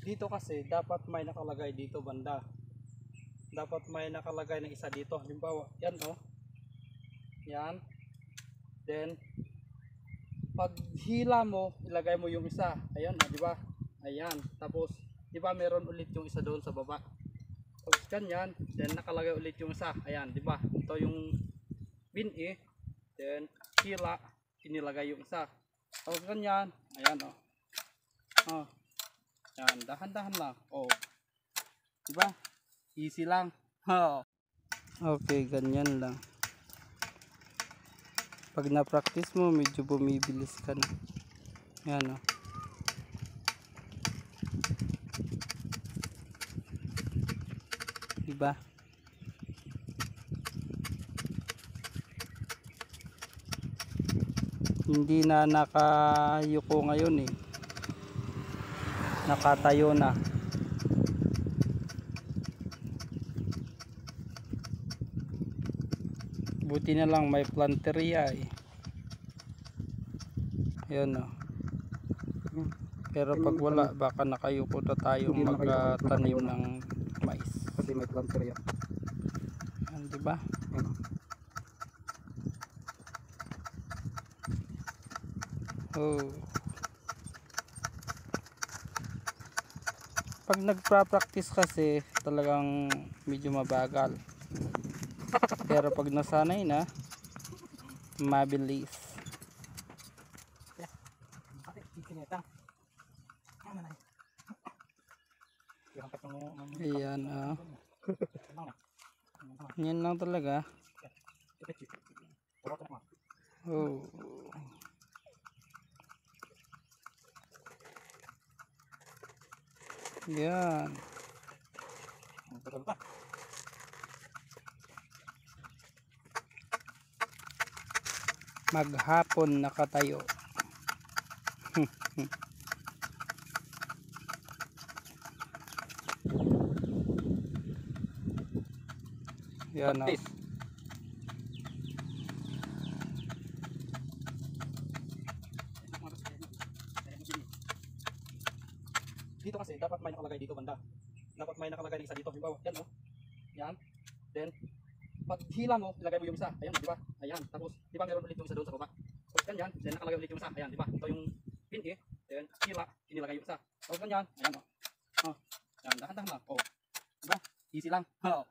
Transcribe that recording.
dito kasi dapat may nakalagay dito banda. Dapat may nakalagay na isa dito. Halimbawa, yan oh. Yan. Then pag hila mo, ilagay mo yung isa. Ayan, di ba? Ayan. Tapos, di ba meron ulit yung isa doon sa baba. Tapos ganyan, then nakalagay ulit yung isa. Ayan, di ba? Ito yung bin-i. Then hila, inilagay yung isa. Tapos ganyan, ayan oh. Oh. Yan, dahan-dahan lang. Oh. Di ba? Easy lang. Oh. Okay, ganyan lang. Pag na-practice mo, medyo bumibilis ka na. Yan o. Diba? Hindi na nakayuko ngayon eh. Nakatayo na. Buti na lang may planteria eh. Ayun o. Pero pag wala, baka nakayuko na tayo magtanim ng mais. Kasi may planteria. Yan, diba? Oh. Pag nagpa-practice kasi talagang medyo mabagal. Pero pag nasanay na, mabilis. Ayan ah. Yan lang talaga. Oh. Yan. Maghapon nakatayo. Yan o. Dito kasi dapat may nakalagay dito banda. Dapat may nakalagay na isa dito. Halimbawa, yan o. Yan. Then pag hila mo, ilagay mo yung isa. Ayan, di ba? Ayan. Tapos, di ba meron ulit yung isa doon sa baba? Tapos ganyan, then nakalagay ulit yung isa. Ayan, di ba? Ito yung bin-i. Then hila, inilagay yung isa. Tapos ganyan, ayan o. Oh. Yan, dahan-dahan lang. Oh. Di ba? Easy lang. Oh.